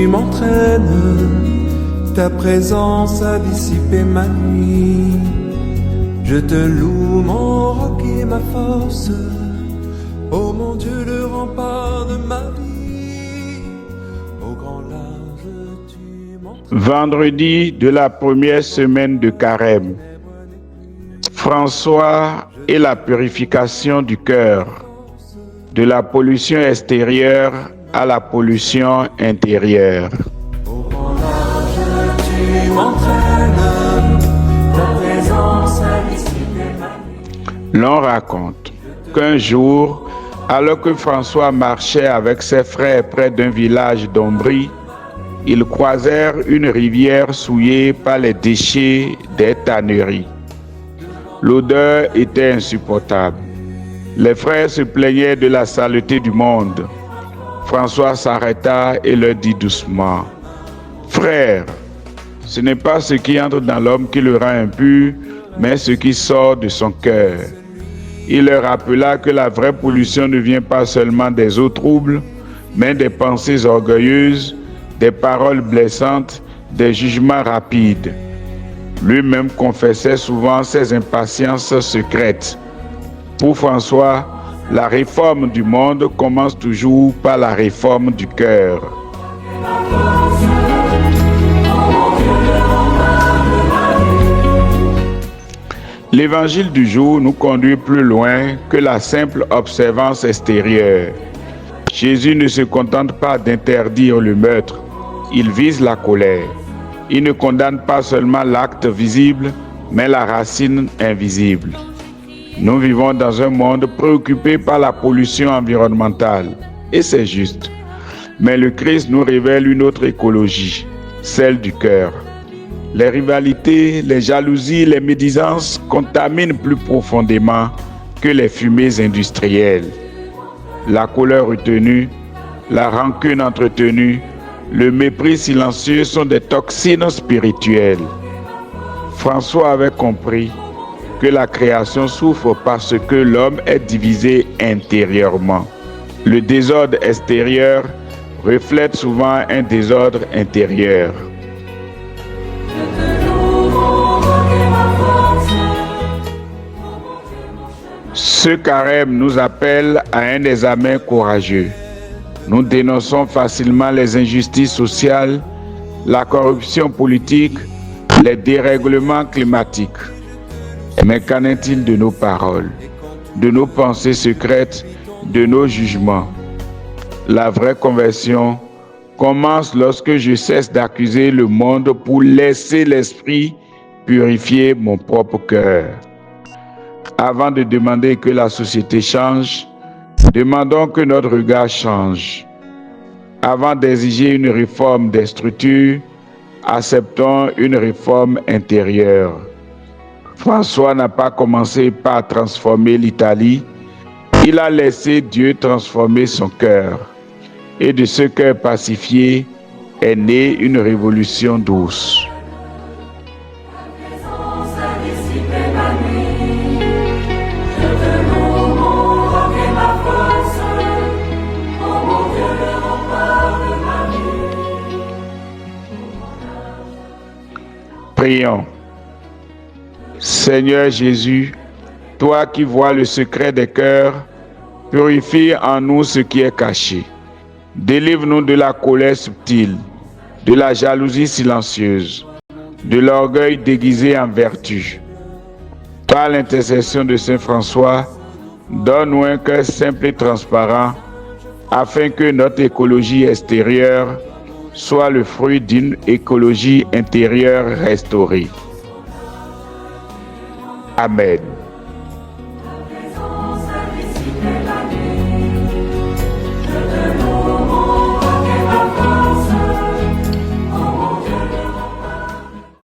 tu m'entraînes, ta présence a dissipé ma nuit. Je te loue, mon roc et ma force, oh mon Dieu, le rempart de ma vie. Au grand large, tu m'entraînes. Vendredi de la première semaine de Carême. François et la purification du cœur, de la pollution extérieure à la pollution intérieure. Au grand large, tu m'entraînes, ta présence a dissipé ma nuit. L'on raconte qu'un jour, alors que François marchait avec ses frères près d'un village d'Ombrie, ils croisèrent une rivière souillée par les déchets des tanneries. L'odeur était insupportable. Les frères se plaignaient de la saleté du monde. François s'arrêta et leur dit doucement: « Frères, ce n'est pas ce qui entre dans l'homme qui le rend impur, mais ce qui sort de son cœur. » Il leur rappela que la vraie pollution ne vient pas seulement des eaux troubles, mais des pensées orgueilleuses, des paroles blessantes, des jugements rapides. Lui-même confessait souvent ses impatiences secrètes. Pour François, la réforme du monde commence toujours par la réforme du cœur. L'évangile du jour nous conduit plus loin que la simple observance extérieure. Jésus ne se contente pas d'interdire le meurtre, il vise la colère. Il ne condamne pas seulement l'acte visible, mais la racine invisible. Nous vivons dans un monde préoccupé par la pollution environnementale, et c'est juste. Mais le Christ nous révèle une autre écologie, celle du cœur. Les rivalités, les jalousies, les médisances contaminent plus profondément que les fumées industrielles. La colère retenue, la rancune entretenue, le mépris silencieux sont des toxines spirituelles. François avait compris que la création souffre parce que l'homme est divisé intérieurement. Le désordre extérieur reflète souvent un désordre intérieur. Ce carême nous appelle à un examen courageux. Nous dénonçons facilement les injustices sociales, la corruption politique, les dérèglements climatiques. Mais qu'en est-il de nos paroles, de nos pensées secrètes, de nos jugements? La vraie conversion commence lorsque je cesse d'accuser le monde pour laisser l'esprit purifier mon propre cœur. Avant de demander que la société change, demandons que notre regard change. Avant d'exiger une réforme des structures, acceptons une réforme intérieure. François n'a pas commencé par transformer l'Italie, il a laissé Dieu transformer son cœur. Et de ce cœur pacifié est née une révolution douce. Prions. Seigneur Jésus, toi qui vois le secret des cœurs, purifie en nous ce qui est caché. Délivre-nous de la colère subtile, de la jalousie silencieuse, de l'orgueil déguisé en vertu. Par l'intercession de Saint François, donne-nous un cœur simple et transparent, afin que notre écologie extérieure soit le fruit d'une écologie intérieure restaurée. Amen.